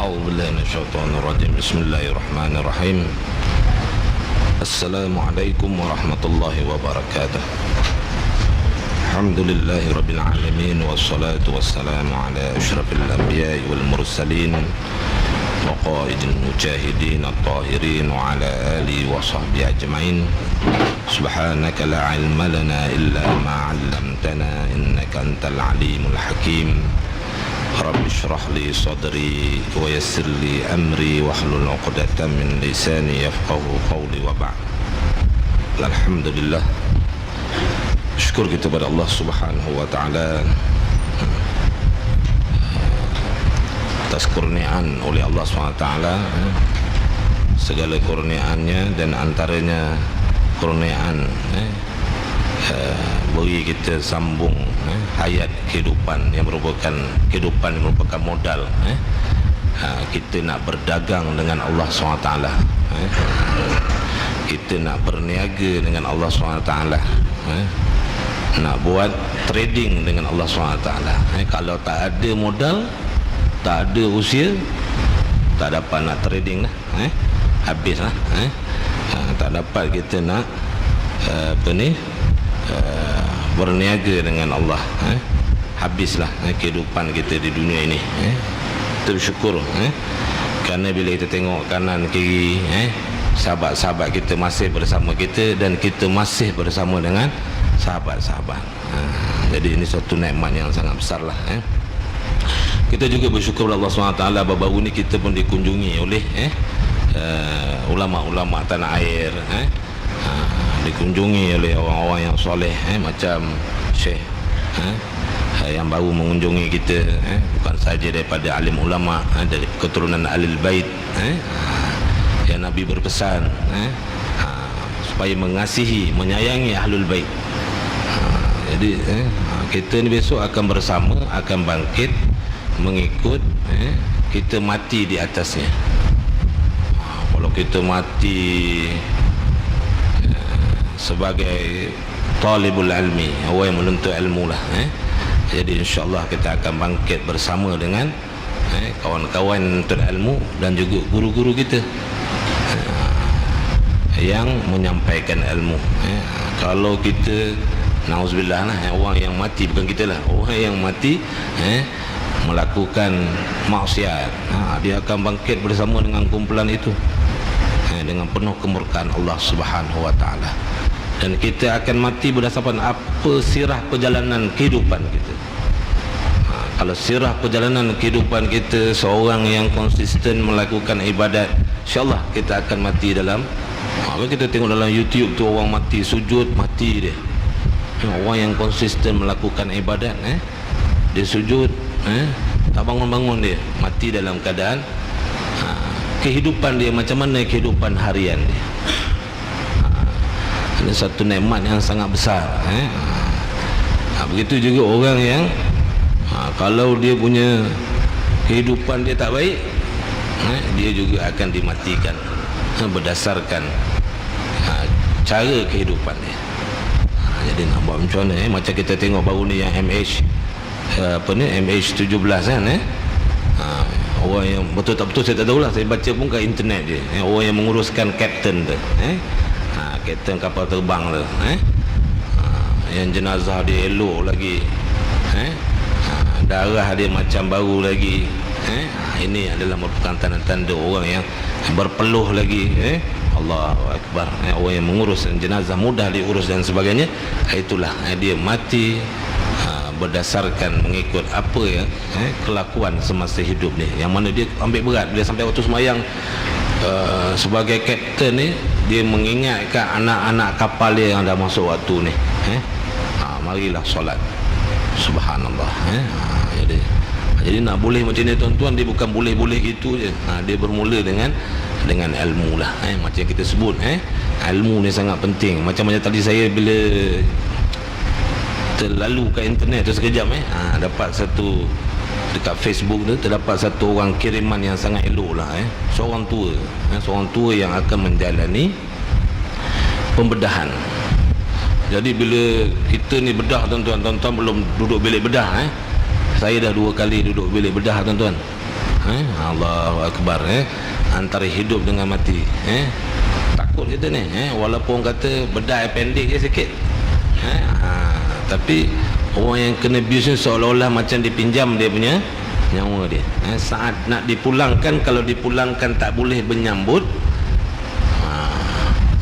أعوذ بالله من الشيطان الرجيم. بسم الله الرحمن الرحيم. السلام عليكم ورحمة الله وبركاته. الحمد لله رب العالمين، والصلاة والسلام على أشرف الأنبياء والمرسلين وقائد المجاهدين الطاهرين وعلى آله وصحبه أجمعين. سبحانك لا علم لنا إلا ما علمتنا إنك أنت العليم الحكيم. رب اشرح لي صدري ويسر لي أمري واحلل عقدة من لساني يفقهوا قولي وبعد. Alhamdulillah, syukur kita kepada Allah Subhanahu wa taala atas kurniaan oleh Allah Subhanahu wa taala, segala kurniaannya, dan antaranya kurniaan bagi kita sambung hayat kehidupan yang merupakan modal kita nak berdagang dengan Allah SWT, kita nak berniaga dengan Allah SWT, nak buat trading dengan Allah SWT. Kalau tak ada modal, tak ada usia, tak dapat nak trading lah, habis lah. Tak dapat kita nak berniaga dengan Allah, habislah kehidupan kita di dunia ini. Kita bersyukur kerana bila kita tengok kanan kiri, sahabat-sahabat kita masih bersama kita, dan kita masih bersama dengan sahabat-sahabat. Jadi ini suatu nikmat yang sangat besar lah. Kita juga bersyukur kepada Allah SWT. Baru-baru ni kita pun dikunjungi oleh ulama-ulama tanah air, dikunjungi oleh orang-orang yang soleh, macam Syekh yang baru mengunjungi kita, bukan saja daripada alim ulama, dari keturunan Ahlul Bait, yang Nabi berpesan supaya mengasihi, menyayangi Ahlul Bait. Jadi kita ni besok akan bersama, akan bangkit mengikut, kita mati di atasnya. Kalau kita mati sebagai talibul ilmi, orang yang menuntut ilmu lah, jadi insyaAllah kita akan bangkit bersama dengan kawan-kawan menuntut ilmu dan juga guru-guru kita yang menyampaikan ilmu. Kalau kita na'udzubillah lah, orang yang mati, bukan kita lah, orang yang mati melakukan maksiat, dia akan bangkit bersama dengan kumpulan itu dengan penuh kemurkaan Allah Subhanahu wa taala. Dan kita akan mati berdasarkan apa sirah perjalanan kehidupan kita. Kalau sirah perjalanan kehidupan kita seorang yang konsisten melakukan ibadat, insyaAllah kita akan mati dalam, kalau kita tengok dalam YouTube tu, orang mati sujud, mati dia. Orang yang konsisten melakukan ibadat, dia sujud, tak bangun-bangun, dia mati dalam keadaan kehidupan dia macam mana kehidupan harian dia. Ini satu nikmat yang sangat besar. Begitu juga orang yang kalau dia punya kehidupan dia tak baik, dia juga akan dimatikan berdasarkan cara kehidupan dia. Jadi nak buat macam mana, macam kita tengok baru ni yang MH17 kan, orang yang betul tak betul saya tak tahulah, saya baca pun kat internet je, orang yang menguruskan kapten tu, kapten kapal terbang tu, yang jenazah dia elok lagi, darah dia macam baru lagi, ini adalah merupakan tanda-tanda orang yang berpeluh lagi, Allahu Akbar, orang yang mengurus jenazah, mudah diurus dan sebagainya. Itulah dia mati berdasarkan mengikut apa ya kelakuan semasa hidup ni, yang mana dia ambil berat. Dia sampai waktu semayang sebagai kapten ni, dia mengingatkan anak-anak kapal dia yang dah masuk waktu ni, marilah solat. Subhanallah. Jadi nak boleh macam ni tuan-tuan, dia bukan boleh-boleh gitu je. Dia bermula dengan ilmu lah, macam yang kita sebut, ilmu ni sangat penting. Macam tadi saya bila terlalu kat internet tu sekejap, dapat satu dekat Facebook tu, terdapat satu orang kiriman yang sangat elok lah, seorang tua yang akan menjalani pembedahan. Jadi bila kita ni bedah, tuan-tuan belum duduk bilik bedah, saya dah 2 kali duduk bilik bedah, tuan-tuan. Allahu Akbar. Antara hidup dengan mati. Takut kita ni. Walaupun kata bedah appendix je sikit. Tapi orang yang kena abuse ni seolah-olah macam dipinjam dia punya nyawa dia. Saat nak dipulangkan, kalau dipulangkan tak boleh menyambut.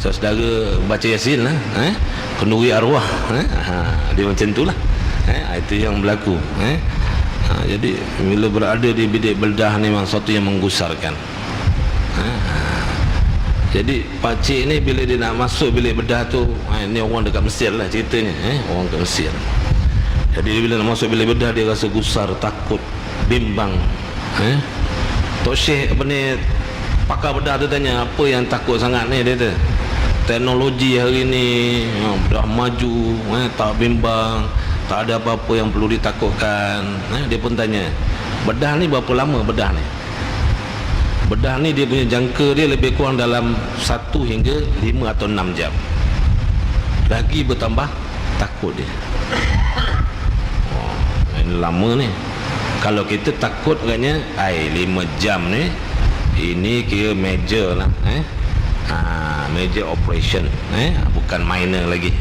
Saudara baca Yasin lah, kenduri arwah. Dia macam tu lah. Itu yang berlaku. Jadi bila berada di bilik bedah ni memang sesuatu yang menggusarkan. Jadi pakcik ni bila dia nak masuk bilik bedah tu, ni orang dekat Mesir lah ceritanya. Orang dekat Mesir. Jadi bila nak masuk bilik bedah, dia rasa gusar, takut, bimbang. Tok Syekh apa ni, pakar bedah tu tanya, apa yang takut sangat ni? Dia kata, teknologi hari ni dah maju, tak bimbang, tak ada apa-apa yang perlu ditakutkan. Dia pun tanya, bedah ni berapa lama bedah ni? Bedah ni dia punya jangka dia lebih kurang dalam 1 hingga 5 atau 6 jam. Lagi bertambah takut dia. Ini lama ni. Kalau kita takut katanya 5 jam ni, ini kira major lah. Major operation, bukan minor lagi.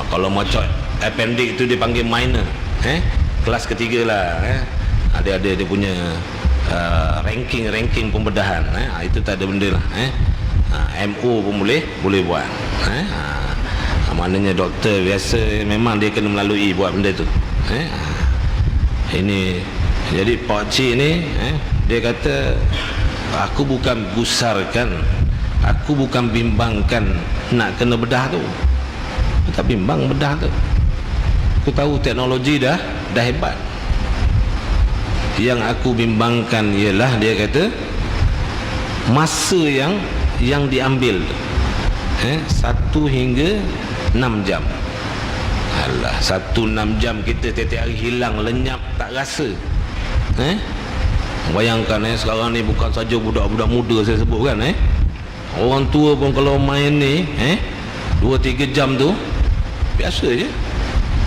Kalau macam appendix tu dipanggil minor, kelas ketiga lah. Ada dia punya ranking pembedahan. Itu tak ada benda lah. MO pun boleh buat. Maknanya doktor biasa memang dia kena melalui buat benda tu. Ini jadi pakcik ni, dia kata, aku bukan gusarkan, aku bukan bimbangkan nak kena bedah tu. Aku tak bimbang bedah tu. Aku tahu teknologi dah hebat. Yang aku bimbangkan ialah, dia kata, masa yang diambil 1 hingga 6 jam. Alah, 1-6 jam kita tiap-tiap hari hilang, lenyap, tak rasa. Bayangkan sekarang ni bukan saja budak-budak muda saya sebut kan, orang tua pun kalau main ni 2-3 jam tu biasa je.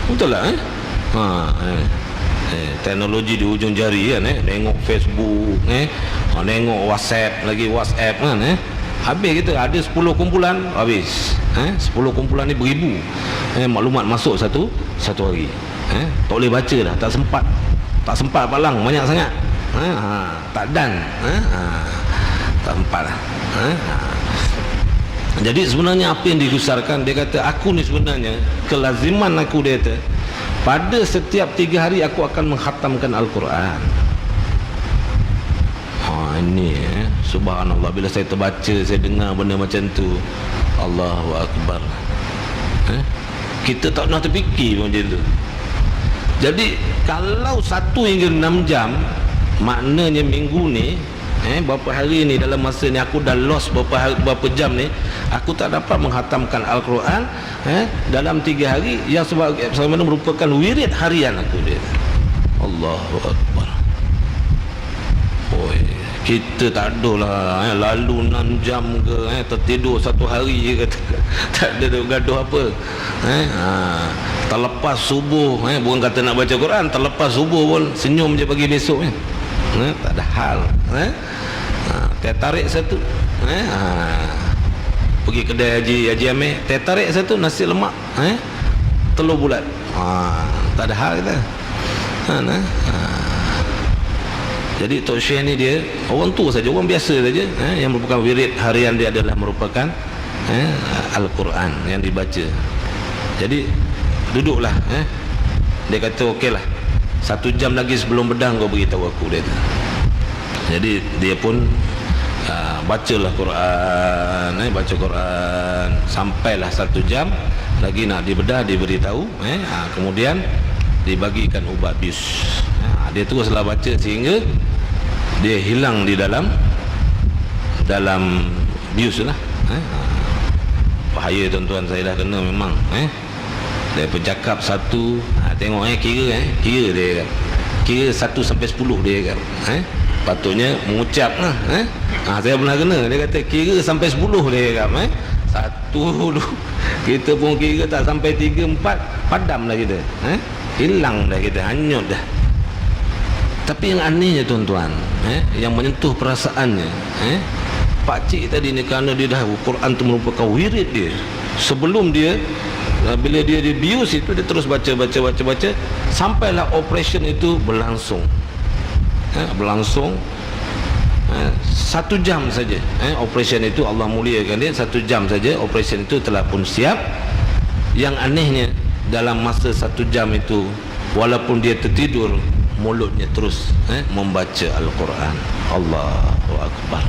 Betul lah. Teknologi di ujung jari kan, tengok Facebook, tengok WhatsApp kan, habis kita ada 10 kumpulan, habis 10 kumpulan ni beribu maklumat masuk satu hari. Tak boleh baca dah, tak sempat palang, banyak sangat. Tak dan tak sempat lah. Jadi sebenarnya apa yang digusarkan, dia kata, aku ni sebenarnya kelaziman aku, dia kata, pada setiap 3 hari aku akan menghatamkan Al-Quran. Ini subhanallah, bila saya terbaca, saya dengar benda macam tu, Allahu Akbar. Kita tak nak terfikir macam tu. Jadi kalau 1 hingga 6 jam, maknanya minggu ni, berapa hari ni, dalam masa ni aku dah lost berapa jam ni, aku tak dapat menghatamkan Al-Quran dalam 3 hari, yang sebagaimana merupakan wirid harian aku dia. Allahu Akbar. Kita tak ada lah lalu 6 jam ke, tertidur 1 hari je kata. Tak ada gaduh apa. Terlepas subuh, bukan kata nak baca Quran, terlepas subuh pun senyum je pagi besok. Tak ada hal. Teh tarik satu, pergi kedai Haji Amir, teh tarik satu, nasi lemak, telur bulat. Tak ada hal kita. Jadi Tok Syekh ni dia orang tua saja, orang biasa saja, yang merupakan wirid harian dia adalah merupakan Al-Quran yang dibaca. Jadi duduklah, dia kata okeylah, 1 jam lagi sebelum bedah kau beritahu aku, dia kata. Jadi dia pun bacalah Quran, baca Quran sampailah 1 jam lagi nak dibedah, diberitahu, kemudian dibagikan ubat bius. Dia teruslah baca sehingga dia hilang di dalam bius lah. Bahaya tuan-tuan, saya dah kena memang. Dia bercakap 1, tengok kira dia kan. Kira 1 sampai 10 dia kan. Patutnya mengucap lah. Saya pernah kena, dia kata kira sampai 10 dia kan. 1 dulu. Kita pun kira tak sampai 3, 4, padam lah kita. Hilang dah kita, hanyut dah. Tapi yang anehnya tuan-tuan, yang menyentuh perasaannya, pakcik tadi ni, kerana dia dah Quran tu merupakan wirid dia. Sebelum dia, bila dia bius itu, dia terus baca sampailah operation itu berlangsung. Berlangsung 1 jam saja. Operation itu Allah muliakan dia, 1 jam saja operation itu telah pun siap. Yang anehnya, dalam masa 1 jam itu, walaupun dia tertidur, mulutnya terus membaca Al-Quran. Allahu Akbar.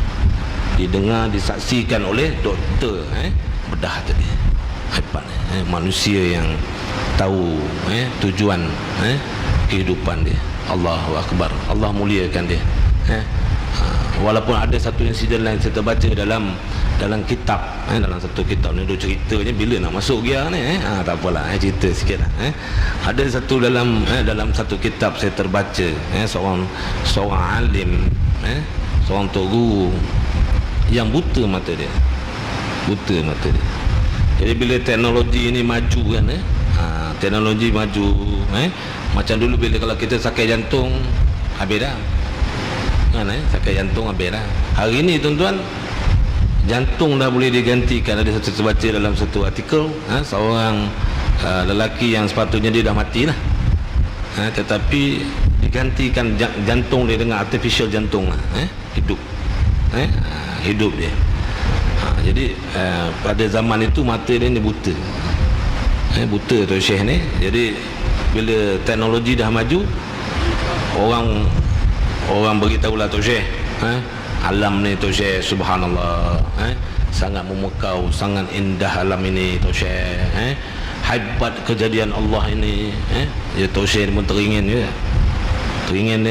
Didengar, disaksikan oleh doktor bedah tadi. Hebat. Manusia yang tahu tujuan kehidupan dia. Allahu Akbar. Allah muliakan dia. Walaupun ada satu insiden lain saya terbaca dalam kitab, dalam satu kitab ni dia ceritanya bila nak masuk gear ni, tak apalah, cerita sikit lah. Ada satu dalam satu kitab saya terbaca, seorang alim, seorang tok guru yang buta mata dia. Jadi bila teknologi ini maju kan, teknologi maju, macam dulu bila kalau kita sakit jantung habis dah kan, sakit jantung habis dah. Hari ini tuan-tuan, jantung dah boleh digantikan. Ada satu terbaca dalam satu artikel, seorang lelaki yang sepatutnya dia dah mati lah, tetapi digantikan jantung dia dengan artificial jantung lah, hidup dia. Jadi pada zaman itu mata dia ni buta, buta tu Syekh ni. Jadi bila teknologi dah maju, orang beritahulah tu Syekh, alam ni tu Syekh, subhanallah, sangat memukau, sangat indah alam ini tu Syekh, hebat kejadian Allah ini. Ya tu Syekh pun teringin dia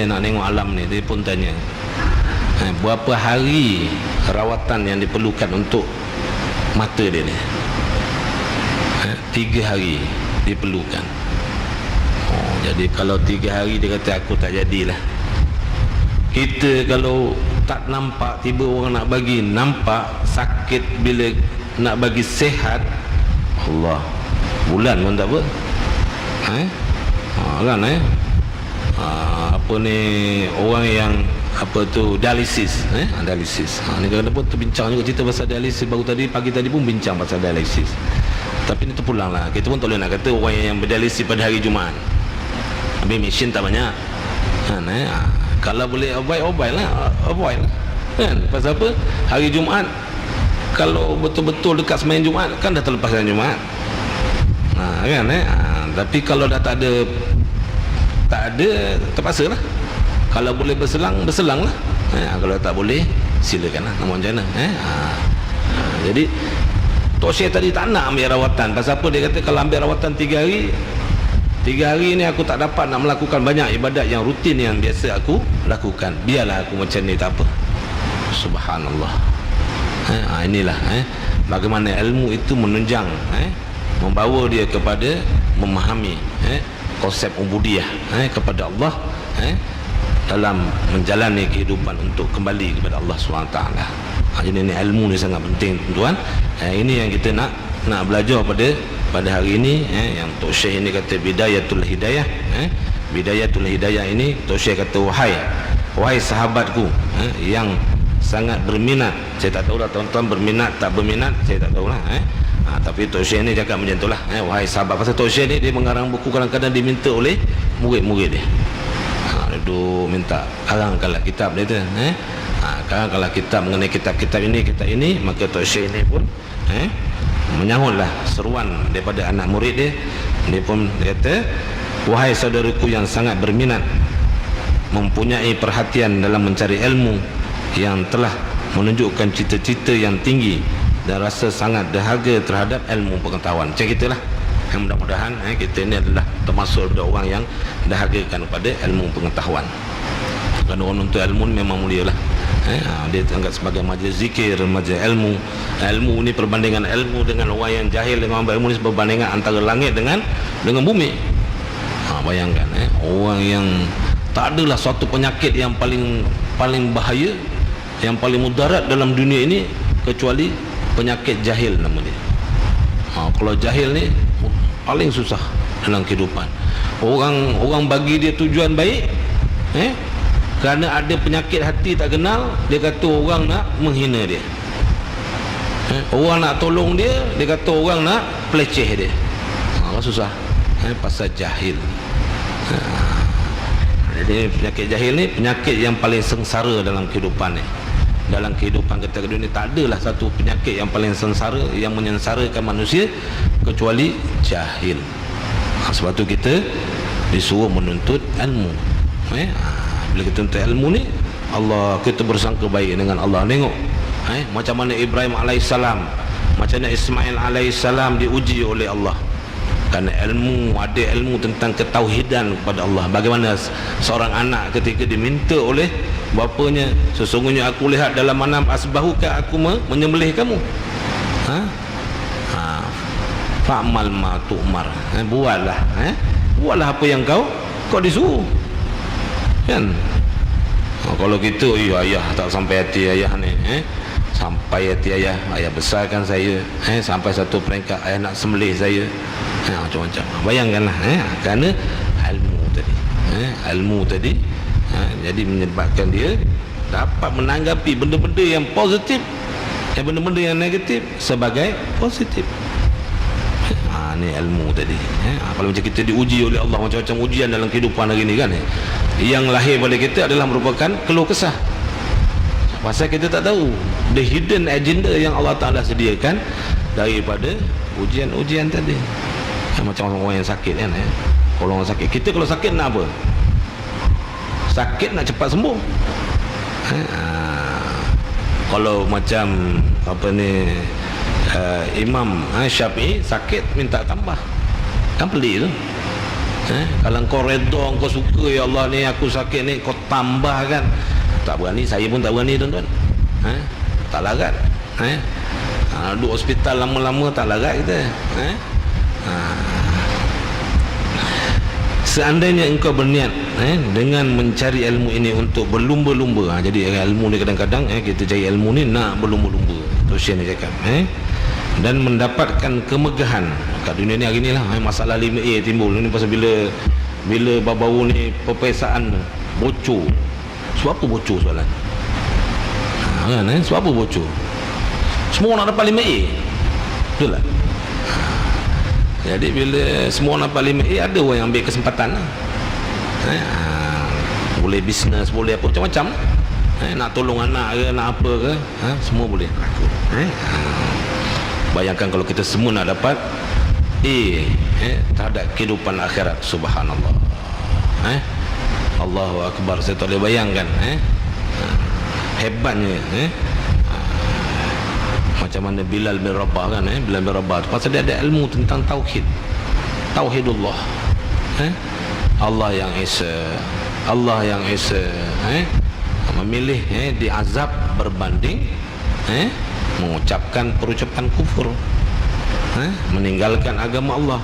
nak tengok alam ni. Dia pun tanya, berapa hari rawatan yang diperlukan untuk mata dia ni? 3 hari diperlukan. Jadi kalau 3 hari dia kata aku tak jadilah. Kita kalau tak nampak, tiba orang nak bagi nampak, sakit bila nak bagi sehat, Allah, bulan pun tak apa. Kan apa ni, orang yang apa tu dialisis, dialisis. Ni kadang-kadang pun terbincang juga cerita pasal dialisis. Baru tadi, pagi tadi pun bincang pasal dialisis. Tapi ni terpulanglah, kita pun tak boleh nak kata orang yang berdialisis pada hari Jumaat habis mesin tak banyak kan. Kalau boleh avoid lah kan. Pasal apa, hari Jumaat kalau betul-betul dekat sembahyang Jumaat kan dah terlepas sembahyang Jumaat kan. Tapi kalau dah tak ada terpaksa lah. Kalau boleh berselang lah. Kalau tak boleh, silakan lah, nak macam mana. Jadi Tok Syekh tadi tak nak ambil rawatan. Pasal apa? Dia kata kalau ambil rawatan 3 hari ni aku tak dapat nak melakukan banyak ibadat yang rutin yang biasa aku lakukan. Biarlah aku macam ni, tak apa. Subhanallah. Inilah bagaimana ilmu itu menunjang, membawa dia kepada memahami konsep ubudiyah kepada Allah, dalam menjalani kehidupan untuk kembali kepada Allah SWT. Jadi ini ilmu ni sangat penting tuan. Ini yang kita nak belajar pada hari ini. Yang Tok Syekh ini kata bidayatul hidayah. Bidayatul hidayah ini Tok Syekh kata, wahai sahabatku yang sangat berminat. Saya tak tahulah tuan-tuan berminat tak berminat, saya tak tahulah. Tapi Tok Syekh ni cakap macam itulah, wahai sahabat. Pasal Tok Syekh ni dia mengarang buku kadang-kadang diminta oleh murid-murid dia. Dia minta karangkanlah kitab dia tu. Karangkanlah kitab mengenai kitab-kitab ini, maka Tok Syekh ni pun menyahutlah seruan daripada anak murid dia. Dia pun kata, wahai saudaraku yang sangat berminat, mempunyai perhatian dalam mencari ilmu, yang telah menunjukkan cita-cita yang tinggi dan rasa sangat dahaga terhadap ilmu pengetahuan. Macam itulah. Mudah-mudahan kita ini adalah termasuk orang yang dahagakan pada ilmu pengetahuan. Kerana orang untuk ilmu ni memang mulia lah. Dia anggap sebagai majlis zikir, majlis ilmu. Ilmu ni perbandingan ilmu dengan orang yang jahil dengan orang berilmu ni perbandingan antara langit dengan bumi. Bayangkan orang yang tak adalah suatu penyakit yang paling bahaya, yang paling mudarat dalam dunia ini kecuali penyakit jahil nama dia. Kalau jahil ni paling susah dalam kehidupan. Orang bagi dia tujuan baik, Kerana ada penyakit hati tak kenal, dia kata orang nak menghina dia. Orang nak tolong dia, dia kata orang nak peleceh dia. Susah. Pasal jahil. Jadi penyakit jahil ni penyakit yang paling sengsara dalam kehidupan ni. Dalam kehidupan kita ke dunia tak adalah satu penyakit yang paling sengsara, yang menyengsarakan manusia kecuali jahil. Sebab tu kita disuruh menuntut ilmu. Bila kita tuntut ilmu ni, Allah, kita bersangka baik dengan Allah. Tengok macam mana Ibrahim alaihissalam, macam mana Ismail alaihissalam diuji oleh Allah. Kerana ilmu, ada ilmu tentang ketauhidan kepada Allah. Bagaimana seorang anak ketika diminta oleh bapanya, sesungguhnya aku lihat dalam manam asbahuka, aku menyembelih kamu. Fa'mal ma tu'mar. Buatlah buatlah apa yang kau disuruh. Kan? Kalau kita, ayah tak sampai hati ayah ni, sampai hati ayah besarkan saya, sampai satu peringkat ayah nak sembelih saya, macam-macam. Bayangkanlah, kerana ilmu tadi jadi menyebabkan dia dapat menanggapi benda-benda yang positif, benda-benda yang negatif sebagai positif. Ni ilmu tadi. Kalau macam kita diuji oleh Allah, macam-macam ujian dalam kehidupan hari ni kan, yang lahir pada kita adalah merupakan keluh kesah. Pasal kita tak tahu the hidden agenda yang Allah Ta'ala sediakan daripada ujian-ujian tadi. Macam orang yang sakit kan, kalau orang sakit, kita kalau sakit nak apa? Sakit nak cepat sembuh. Kalau macam apa ni, Imam Syafi'i sakit minta tambah, kan pelik tu. Kalau kau redha, kau suka, ya Allah ni aku sakit ni, kau tambah kan. Tak berani, saya pun tak berani tuan-tuan. Tak larat. Duduk hospital lama-lama tak larat kita. Seandainya engkau berniat dengan mencari ilmu ini untuk berlumba-lumba, jadi ilmu ni kadang-kadang kita cari ilmu ni nak berlumba-lumba. Tu Syekh ni cakap, dan mendapatkan kemegahan kat dunia ni hari ni lah. Masalah 5A timbul ni pasal bila baru-baru ni peperiksaan bocor. Sebab apa bocor soalan? Sebab apa bocor? Semua nak dapat 5A, betul tak? Jadi bila semua nak dapat 5A, ada orang yang ambil kesempatan lah. Boleh bisnes, boleh apa, macam-macam. Nak tolong anak ke, nak apa ke, semua boleh. Bayangkan kalau kita semua nak dapat A terhadap kehidupan akhirat. Subhanallah. Allahu Akbar. Saya tak boleh bayangkan hebatnya macam mana Bilal bin Rabah kan, Bilal bin Rabah tu pasal dia ada ilmu tentang tauhidullah. Allah yang Esa, Allah yang Esa, memilih diazab berbanding mengucapkan perucapan kufur, meninggalkan agama Allah.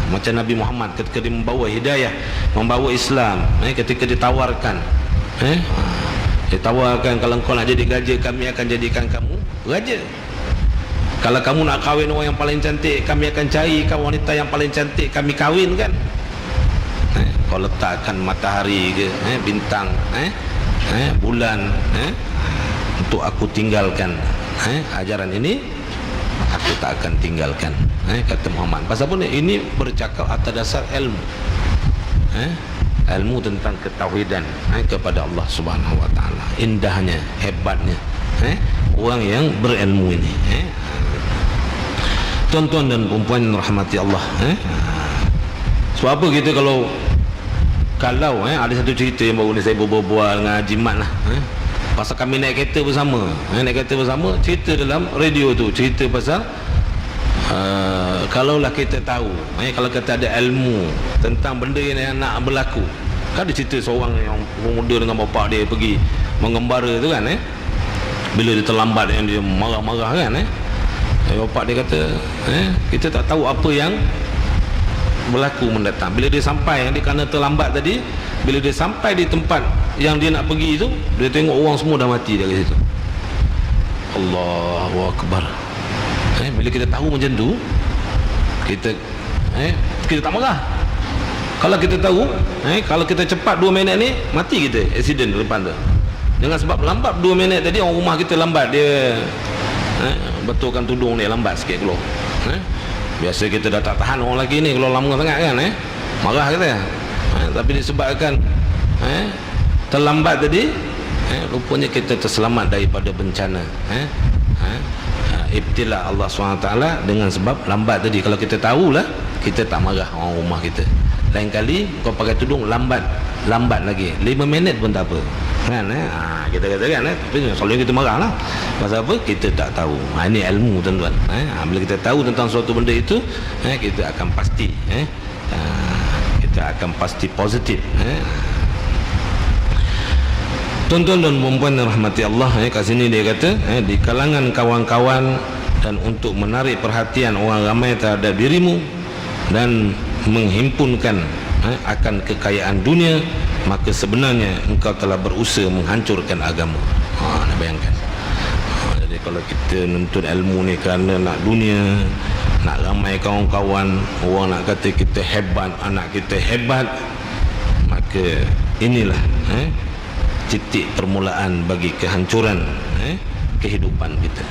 Macam Nabi Muhammad ketika dia membawa hidayah, membawa Islam, ketika ditawarkan, ditawarkan, kalau kau nak jadi raja, kami akan jadikan kamu raja. Kalau kamu nak kahwin orang yang paling cantik, kami akan cari kau wanita yang paling cantik, kami kahwinkan. Kau letakkan matahari ke, bintang, bulan, untuk aku tinggalkan ajaran ini, aku tak akan tinggalkan, kata Muhammad. Pasal apa ni? Ini bercakap atas dasar ilmu, ilmu tentang ketauhidan kepada Allah Subhanahu Wa Taala. Indahnya, hebatnya orang yang berilmu ini. Tuan-tuan dan puan-puan rahmati Allah. Sebab apa kita kalau ada satu cerita yang baru ni saya berbual dengan Haji Mat lah, pasal kami naik kereta bersama, cerita dalam radio tu, cerita pasal kalaulah kita tahu, kalau kita ada ilmu tentang benda yang nak berlaku. Kan ada cerita seorang yang muda dengan bapa dia pergi mengembara tu kan, bila dia terlambat yang dia marah-marah kan, bapa dia kata, kita tak tahu apa yang berlaku mendatang. Bila dia sampai, dia kerana terlambat tadi, bila dia sampai di tempat yang dia nak pergi tu, dia tengok orang semua dah mati dari situ. Allahu Akbar. Bila kita tahu macam tu, kita tak marah. Kalau kita tahu kalau kita cepat 2 minit ni mati kita, accident depan tu. Dengan sebab lambat 2 minit tadi, orang rumah kita lambat, dia betulkan tudung dia lambat sikit keluar. Biasa kita dah tak tahan orang lelaki ni kalau lama sangat kan, marah kita. Tapi disebabkan terlambat tadi, rupanya kita terselamat daripada bencana. Ibtila Allah SWT dengan sebab lambat tadi. Kalau kita tahulah, kita tak marah orang rumah kita. Lain kali kau pakai tudung lambat lagi 5 minit pun tak apa kan, kita kata kan, tapi selalu kita marah lah. Pasal apa? Kita tak tahu. Ini ilmu tuan-tuan. Bila kita tahu tentang suatu benda itu, kita akan pasti positif. Tuan-tuan dan puan-puan rahmati Allah, kat sini dia kata di kalangan kawan-kawan dan untuk menarik perhatian orang ramai terhadap dirimu dan menghimpunkan akan kekayaan dunia, maka sebenarnya engkau telah berusaha menghancurkan agama. Nak bayangkan. Jadi kalau kita nuntut ilmu ni kerana nak dunia, nak ramai kawan-kawan, orang nak kata kita hebat, anak kita hebat, maka inilah titik permulaan bagi kehancuran kehidupan kita.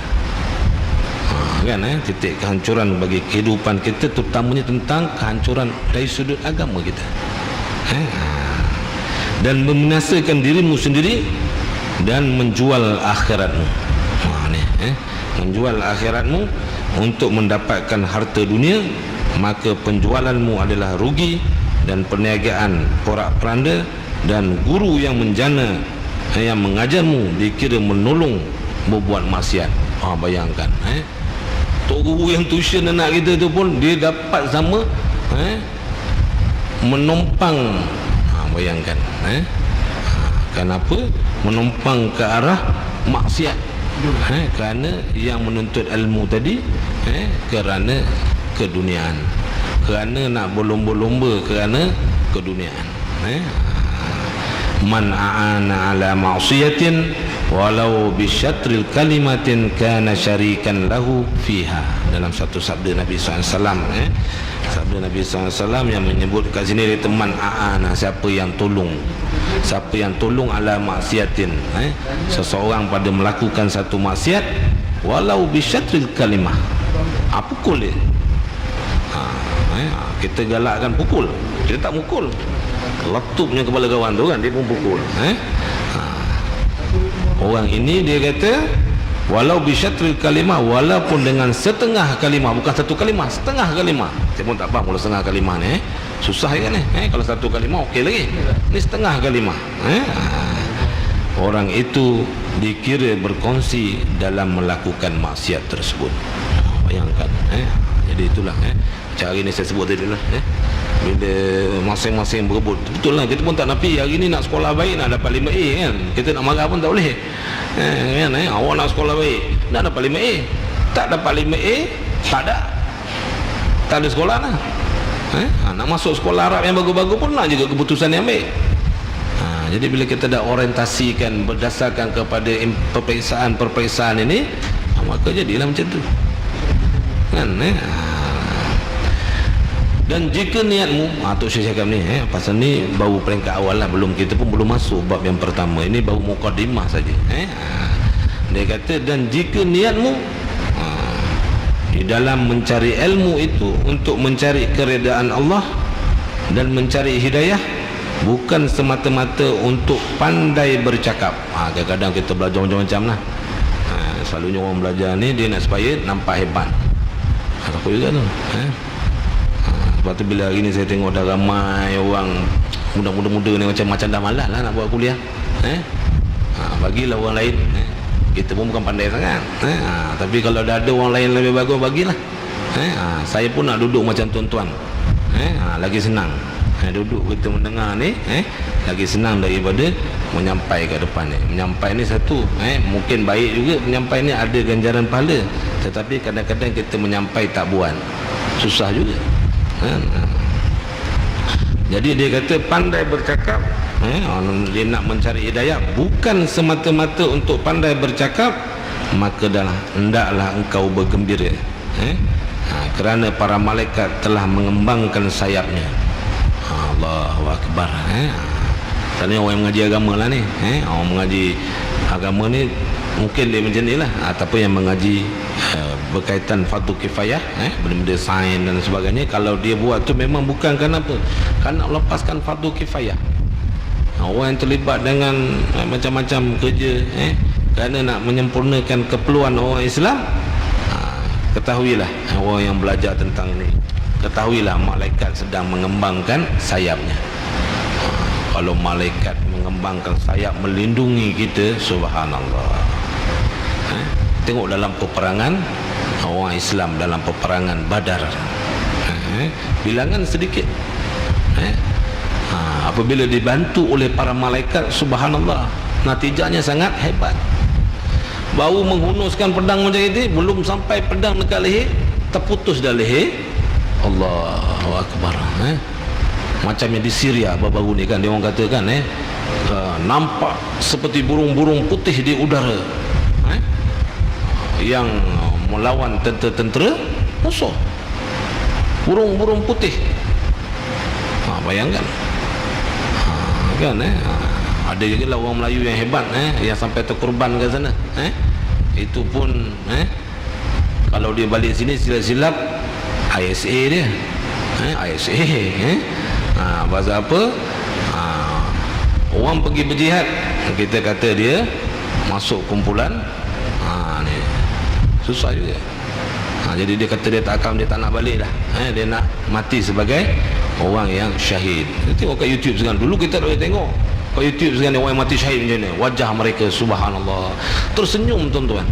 Kan, titik kehancuran bagi kehidupan kita, terutamanya tentang kehancuran dari sudut agama kita. Dan membinasakan dirimu sendiri dan menjual akhiratmu. Menjual akhiratmu untuk mendapatkan harta dunia, maka penjualanmu adalah rugi dan perniagaan porak-peranda, dan guru yang menjana yang mengajarmu dikira menolong berbuat maksiat. Bayangkan, tok guru yang tuition anak kita tu pun dia dapat sama menumpang. Bayangkan, kenapa menumpang ke arah maksiat? Kerana yang menuntut ilmu tadi kerana keduniaan, kerana nak berlomba-lomba kerana keduniaan. Man a'ana ala ma'siyatin walau bisyatril kalimatin kana syarikan lahu fiha. Dalam satu sabda Nabi SAW, sabda Nabi SAW yang menyebut kat sini dia teman a'ana, siapa yang tolong, siapa yang tolong ala maksiatin, seseorang pada melakukan satu maksiat, walau bisyatril kalimah, pukul dia. Kita galakkan pukul, kita tak mukul, letupnya kepala kawan tu kan, dia pun pukul. Orang ini dia kata walau bisyatril kalimah, walaupun dengan setengah kalimah, bukan satu kalimah, setengah kalimah. Saya pun tak faham kalau setengah kalimah ni susah kan ni. Kalau satu kalimah okey lagi, ni setengah kalimah. Orang itu dikira berkongsi dalam melakukan maksiat tersebut. Bayangkan, jadi itulah cara ni saya sebut tadi lah. Bila masing-masing berebut, betul lah, kita pun tak nafi hari ni nak sekolah baik, nak dapat 5A kan, kita nak marah pun tak boleh kan. Awak nak sekolah baik, nak dapat 5A, tak dapat 5A, tak ada sekolah lah. Nak masuk sekolah Arab yang bagus-bagus pun nak juga keputusan yang baik. Jadi bila kita dah orientasikan berdasarkan kepada perperiksaan ini, maka jadilah macam tu kan. Dan jika niatmu, Tok Syekh cakap ni, pasal ni baru peringkat awal lah, kita pun belum masuk bab yang pertama, ini baru mukadimah saja. Dia kata, dan jika niatmu di dalam mencari ilmu itu untuk mencari keredaan Allah dan mencari hidayah, bukan semata-mata untuk pandai bercakap. Kadang-kadang kita belajar macam-macam lah. Selalunya orang belajar ni dia nak supaya nampak hebat. Apa juga tu. Sebab tu bila hari ni saya tengok dah ramai orang muda-muda ni macam dah malas lah nak buat kuliah. Bagilah orang lain. Kita pun bukan pandai sangat. Tapi kalau dah ada orang lain lebih bagus, bagilah. Saya pun nak duduk macam tuan-tuan. Lagi senang. Duduk kita mendengar ni lagi senang daripada menyampai ke depan ni. Menyampai ni satu, mungkin baik juga menyampai ni, ada ganjaran pahala. Tetapi kadang-kadang kita menyampai tak buat, susah juga. Jadi dia kata pandai bercakap, dia nak mencari hidayah bukan semata-mata untuk pandai bercakap, maka hendaklah engkau bergembira kerana para malaikat telah mengembangkan sayapnya. Allah akbar. Tadi orang yang mengaji agama lah ni. Orang mengaji agama ni mungkin dia macam ni lah. Ataupun yang mengaji berkaitan fardu kifayah, benda-benda sains dan sebagainya, kalau dia buat tu memang bukan kerana apa, kerana lepaskan fardu kifayah. Orang yang terlibat dengan macam-macam kerja kerana nak menyempurnakan keperluan orang Islam, ketahuilah orang yang belajar tentang ni, ketahuilah malaikat sedang mengembangkan sayapnya. Kalau malaikat mengembangkan sayap melindungi kita, subhanallah. Tengok dalam peperangan orang Islam, dalam peperangan Badar, bilangan sedikit, apabila dibantu oleh para malaikat, subhanallah, natijahnya sangat hebat. Baru menghunuskan pedang macam itu, belum sampai pedang dekat leher, terputus dah leher. Allahu akbar. Macamnya di Syria baru-baru ni kan, dia orang katakan nampak seperti burung-burung putih di udara yang melawan tentera-tentera musuh. Burung-burung putih. Bayangkan. Kan ada juga lah orang Melayu yang hebat yang sampai terkorban ke sana. Itu pun kalau dia balik sini silap-silap ISA dia. ISA bahasa apa? Orang pergi berjihad, kita kata dia masuk kumpulan ni. Susah juga. Jadi dia kata dia tak akan, dia tak nak balik lah. Dia nak mati sebagai orang yang syahid. Kita tengok kat YouTube sekarang. Dulu kita tak boleh tengok kat YouTube sekarang orang yang mati syahid macam ni. Wajah mereka subhanallah tersenyum tuan-tuan.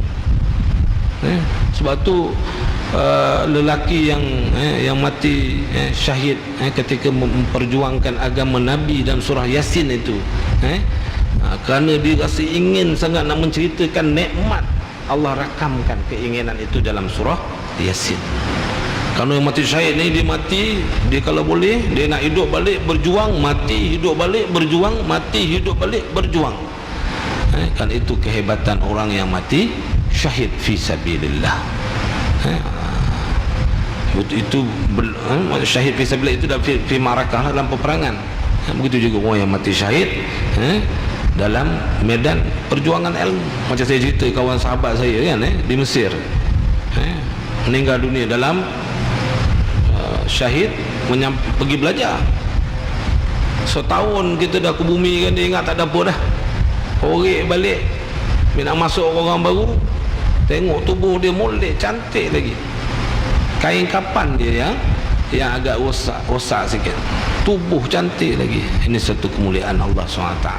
Sebab tu lelaki yang mati syahid ketika memperjuangkan agama Nabi dalam surah Yasin itu, kerana dia rasa ingin sangat nak menceritakan nikmat, Allah rakamkan keinginan itu dalam surah Yasin. Kalau yang mati syahid ni, dia mati, dia kalau boleh dia nak hidup balik berjuang, mati hidup balik berjuang, mati hidup balik berjuang. Kan itu kehebatan orang yang mati syahid fi sabilillah. Itu syahid fi sabilillah itu dalam fi marakah, dalam peperangan. Begitu juga orang yang mati syahid dalam medan perjuangan ilmu. Macam saya cerita kawan sahabat saya kan di Mesir, meninggal dunia dalam syahid pergi belajar. Setahun kita dah ke bumi kan, dia ingat tak ada apa dah. Korek balik, dia nak masuk orang baru, tengok tubuh dia molek, cantik lagi. Kain kapan dia yang agak rosak sikit, tubuh cantik lagi. Ini satu kemuliaan Allah SWT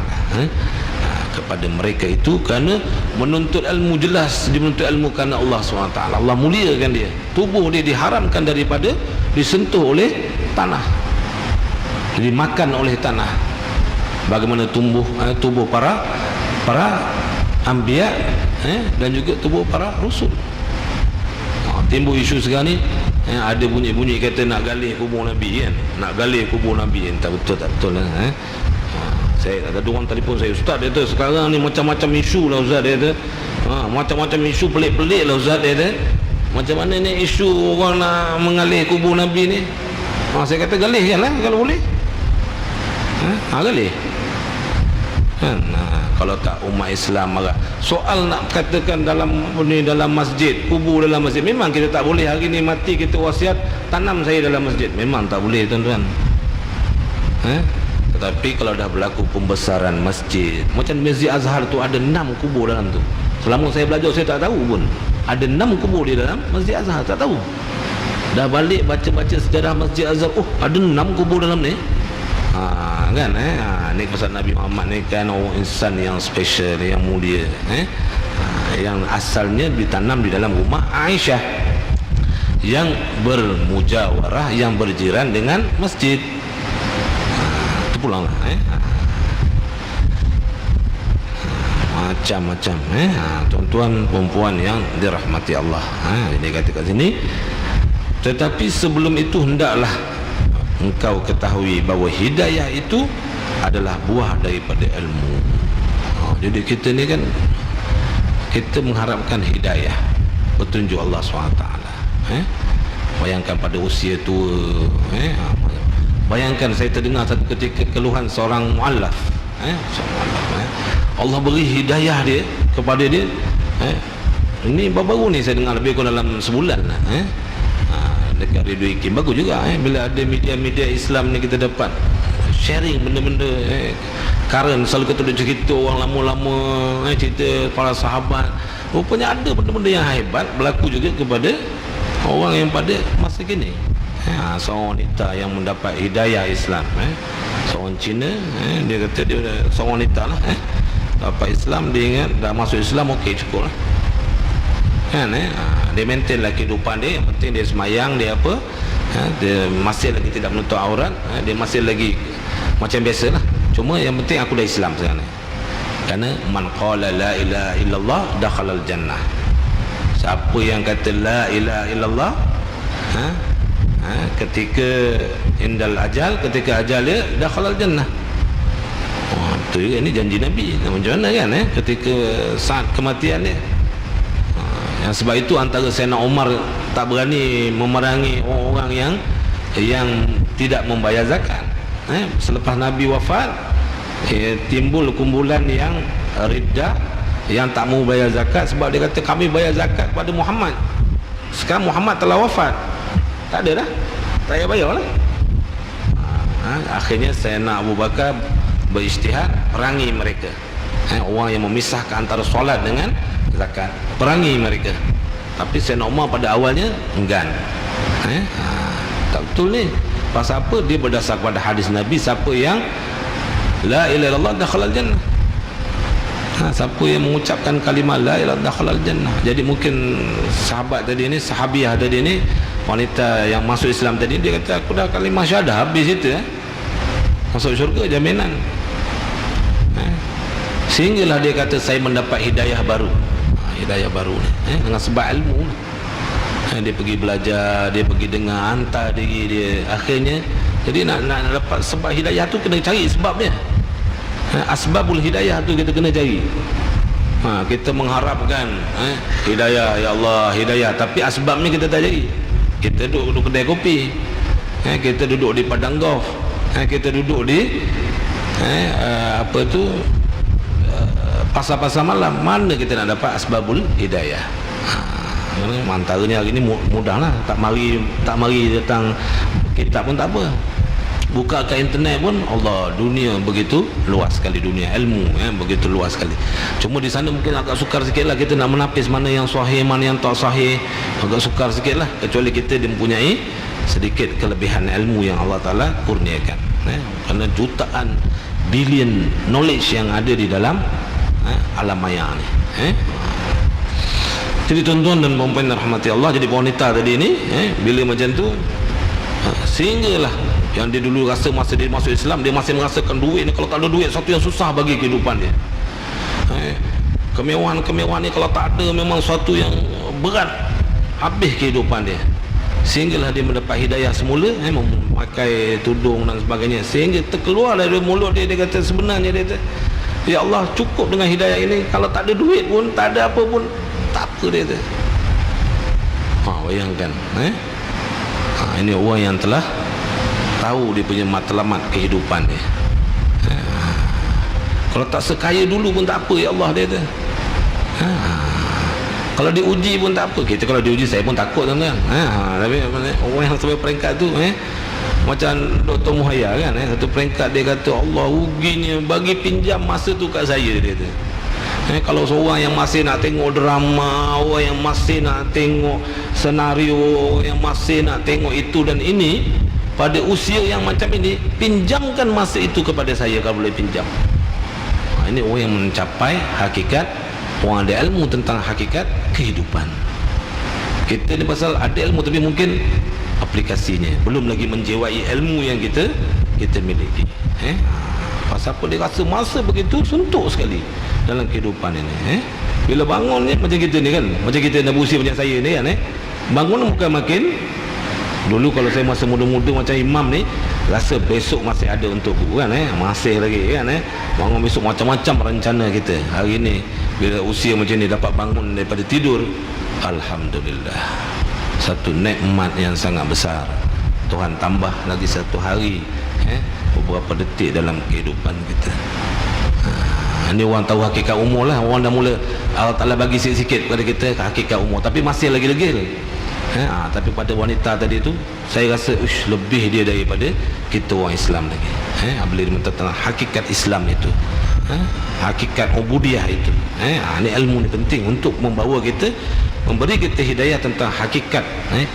kepada mereka itu, kerana menuntut ilmu, jelas dia menuntut ilmu kerana Allah SWT. Allah muliakan dia, tubuh dia diharamkan daripada disentuh oleh tanah, dimakan oleh tanah. Bagaimana tubuh para anbiya dan juga tubuh para rasul. Timbul isu sekarang ni, ada bunyi-bunyi kata nak galih kubur Nabi kan, nak galih kubur Nabi. Tak betul, tak betul lah. Saya ada orang telefon saya, ustaz, dia kata sekarang ni macam-macam isu lah ustaz, dia kata macam-macam isu pelik-pelik lah ustaz, dia kata macam mana ni isu orang nak mengalih kubur Nabi ni. Saya kata galih je lah kalau boleh. Galih kan. Kalau tak umat Islam marah. Soal nak katakan dalam masjid, kubur dalam masjid, memang kita tak boleh. Hari ni mati kita wasiat tanam saya dalam masjid, memang tak boleh tuan-tuan. Tetapi kalau dah berlaku pembesaran masjid, macam Masjid Azhar tu ada 6 kubur dalam tu. Selama saya belajar saya tak tahu pun ada 6 kubur di dalam Masjid Azhar, tak tahu. Dah balik baca-baca sejarah Masjid Azhar, ada 6 kubur dalam ni. Kan ni pasal Nabi Muhammad ni kan orang insan yang special, yang mulia, yang asalnya ditanam di dalam rumah Aisyah yang bermujawarah, yang berjiran dengan masjid. Itu pulanglah macam-macam tuan-tuan perempuan yang dirahmati Allah. Ini kata kat sini, tetapi sebelum itu hendaklah engkau ketahui bahawa hidayah itu adalah buah daripada ilmu. Jadi kita ni kan, kita mengharapkan hidayah, petunjuk Allah SWT. Bayangkan pada usia tua, Bayangkan saya terdengar satu ketika keluhan seorang muallaf, Allah beri hidayah dia kepada dia. Ini baru-baru ni saya dengar, lebih kurang dalam sebulan lah. Dekat Radio IKIM bagus juga. Bila ada media-media Islam ni kita dapat sharing benda-benda current, selalu kita duduk cerita orang lama-lama, cerita para sahabat. Rupanya ada benda-benda yang hebat berlaku juga kepada orang yang pada masa kini. Seorang wanita yang mendapat hidayah Islam, seorang Cina, dia kata dia seorang wanita lah, dapat Islam, dia ingat dah masuk Islam, okey cukup lah kan. Dia maintain lah kehidupan dia, yang penting dia semayang, dia apa, dia masih lagi tidak menutup aurat, dia masih lagi macam biasa lah, cuma yang penting aku dah Islam sekarang ni. Kerana man qala la ilaha illallah dakhala al-jannah. Siapa yang kata la ilaha illallah, ketika indal ajal, ketika ajal dia dakhala al-jannah. Itu ini janji Nabi. Macam mana kan, ketika saat kematian dia. Yang sebab itu antara Sayyidina Umar tak berani memerangi orang-orang yang tidak membayar zakat. Selepas Nabi wafat, timbul kumpulan yang riddah, yang tak mau bayar zakat, sebab dia kata kami bayar zakat kepada Muhammad. Sekarang Muhammad telah wafat, tak ada dah, tak payah bayar lah. Akhirnya Sayyidina Abu Bakar berijtihad, perangi mereka, orang yang memisahkan antara solat dengan zakat, perangi mereka. Tapi Sayyidina Umar pada awalnya enggan. Tak betul ni. Pasal apa? Dia berdasar kepada hadis Nabi, siapa yang la ilaha illallah dakhala al-jannah. Siapa yang mengucapkan kalimah la ilaha dakhala al-jannah. Jadi mungkin sahabat tadi ni, sahabiah tadi ni, wanita yang masuk Islam tadi, dia kata aku dah kalimah syahadah, habis itu masuk syurga jaminan. Sehinggalah dia kata saya mendapat hidayah baru. Hidayah baru ni dengan sebab ilmu. Dia pergi belajar, dia pergi dengar, hantar diri dia. Akhirnya jadi nak dapat sebab hidayah tu kena cari sebab dia. Asbabul hidayah tu kita kena cari. Kita mengharapkan hidayah, ya Allah hidayah, tapi asbabnya kita tak cari. Kita duduk kedai kopi, kita duduk di padang golf, kita duduk di apa tu, pasar-pasar malam. Mana kita nak dapat asbabul hidayah? Antaranya hari ni mudah lah. Tak mari datang kitab pun tak apa, buka ke internet pun, Allah, dunia begitu luas sekali, dunia ilmu begitu luas sekali. Cuma di sana mungkin agak sukar sikit lah kita nak menapis mana yang sahih, mana yang tak sahih, agak sukar sikit lah, kecuali kita mempunyai sedikit kelebihan ilmu yang Allah Ta'ala kurniakan. Kerana jutaan bilion knowledge yang ada di dalam alam maya ni. Jadi tuan-tuan dan puan-puan rahmati Allah, jadi wanita tadi ni bila macam tu, sehinggalah yang dia dulu rasa masa dia masuk Islam, dia masih merasakan duit ni, kalau tak ada duit satu yang susah bagi kehidupan dia. Kemewahan ni kalau tak ada memang suatu yang berat, habis kehidupan dia. Sehinggalah dia mendapat hidayah semula, memakai tudung dan sebagainya, sehingga terkeluar dari mulut dia, dia kata sebenarnya dia kata, ya Allah cukup dengan hidayah ini, kalau tak ada duit pun, tak ada apa pun, tak apa dia kata. Bayangkan ini orang yang telah tahu dia punya matlamat kehidupan dia. Kalau tak sekaya dulu pun tak apa, ya Allah dia kata. Kalau diuji pun tak apa. Kita kalau diuji saya pun takut tuan-tuan. Tapi orang yang sampai peringkat tu macam Dr. Muhayya kan, satu peringkat dia kata Allah ruginya bagi pinjam masa tu kat saya, dia kata. Kalau seorang yang masih nak tengok drama, orang yang masih nak tengok senario, yang masih nak tengok itu dan ini, pada usia yang macam ini, pinjamkan masa itu kepada saya kalau boleh pinjam. Ini orang yang mencapai hakikat, orang ada ilmu tentang hakikat kehidupan. Kita ni pasal ada ilmu tapi mungkin aplikasinya belum lagi menjiwai ilmu yang kita miliki. Pasal apa dia rasa masa begitu suntuk sekali dalam kehidupan ini. Bila bangun ni macam kita ni kan, macam kita dah berusia macam saya ni kan, bangun bukan makin. Dulu kalau saya masa muda-muda macam imam ni, rasa besok masih ada untukku kan, masih lagi kan, bangun besok macam-macam rencana kita. Hari ni bila usia macam ni dapat bangun daripada tidur, alhamdulillah, satu nikmat yang sangat besar. Tuhan tambah lagi satu hari, beberapa detik dalam kehidupan kita. Ini orang tahu hakikat umur lah. Orang dah mula, Allah Ta'ala bagi sikit-sikit kepada kita hakikat umur, tapi masih lagi legil. Tapi pada wanita tadi tu, saya rasa lebih dia daripada kita orang Islam lagi. Bila dia tentang hakikat Islam itu, hakikat ubudiyah itu. Ini ilmu ni penting untuk membawa kita, memberi kita hidayah tentang hakikat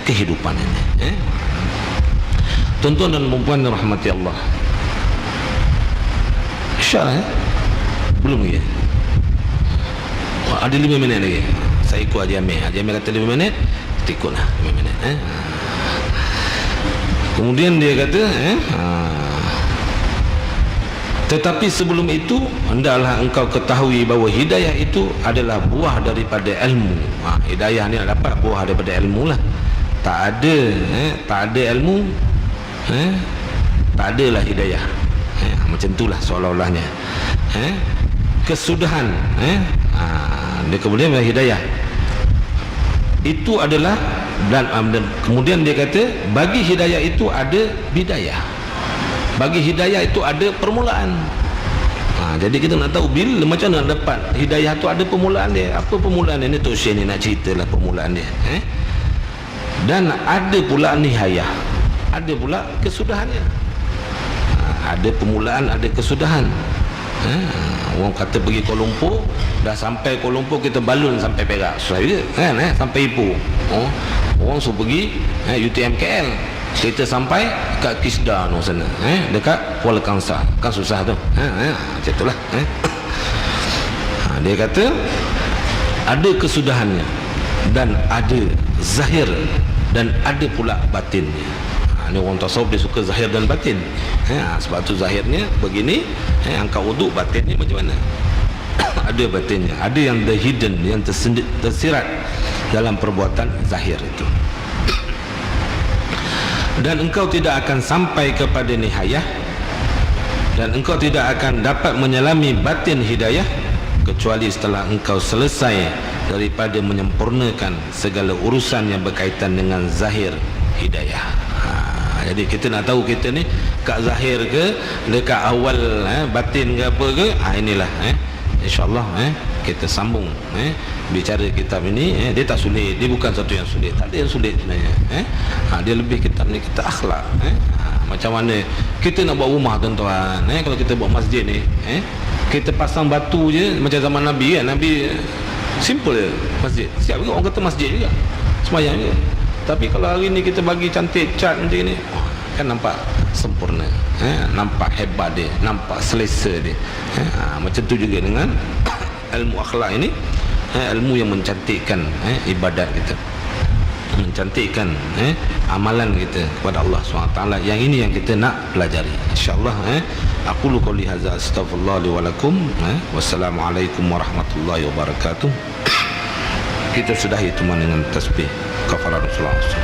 kehidupan ini. Tuan-tuan dan puan rahmati Allah, InsyaAllah belum lagi. Ada 5 minit lagi. Saya ikut Haji Amir. Haji Amir kata 5 minit, kita ikutlah 5 minit. Kemudian dia kata, tetapi sebelum itu hendaklah engkau ketahui bahawa hidayah itu adalah buah daripada ilmu. Hidayah ni dapat buah daripada ilmu lah. Tak ada ilmu, tak adalah hidayah. Macam itulah seolah-olahnya. Kesudahan, dia kemudian hidayah itu adalah, dan kemudian dia kata bagi hidayah itu ada bidayah, bagi hidayah itu ada permulaan. Jadi kita nak tahu bila, macam mana nak dapat hidayah itu ada permulaan dia. Apa permulaan dia? Ini Tok Syekh ni nak ceritalah permulaan dia. Dan ada pula nihayah, ada pula kesudahannya. Ada permulaan, ada kesudahan. Orang kata pergi Kuala Lumpur, dah sampai Kuala Lumpur kita balun sampai Perak, susah juga kan, sampai Ipoh. Orang suruh pergi UTM KL, kita sampai kat Kisda no sana, dekat Kuala Kangsar, kan susah tu. Macam itulah. Dia kata ada kesudahannya, dan ada zahir, dan ada pula batinnya. Ini orang tasawuf dia suka zahir dan batin. Sebab tu zahirnya begini, angkat wuduk, batinnya macam mana? Ada batinnya, ada yang the hidden, yang tersirat dalam perbuatan zahir itu. Dan engkau tidak akan sampai kepada nihayah, dan engkau tidak akan dapat menyelami batin hidayah kecuali setelah engkau selesai daripada menyempurnakan segala urusan yang berkaitan dengan zahir hidayah. Jadi kita nak tahu kita ni kat zahir ke, dekat awal batin ke apa ke, inilah insyaAllah kita sambung bicara kitab ini. Dia tak sulit, dia bukan satu yang sulit, tak ada yang sulit sebenarnya. Dia lebih kitab ni kita akhlak. Macam mana kita nak buat rumah tuan-tuan, kalau kita buat masjid ni, kita pasang batu je macam zaman Nabi kan. Nabi simple je masjid, siap juga orang kata masjid juga, semayang je. Tapi kalau hari ni kita bagi cantik cat macam ni, kan nampak sempurna, nampak hebat dia, nampak selesa dia. Macam tu juga dengan ilmu akhlak ini, ilmu yang mencantikkan ibadat kita, mencantikkan amalan kita kepada Allah SWT. Yang ini yang kita nak pelajari insyaAllah. Aqulu qouli hadza astaghfirullah li wa lakum. Wassalamualaikum warahmatullahi wabarakatuh. Kita sudahi teman dengan tasbih kafarat Rasulullah SAW.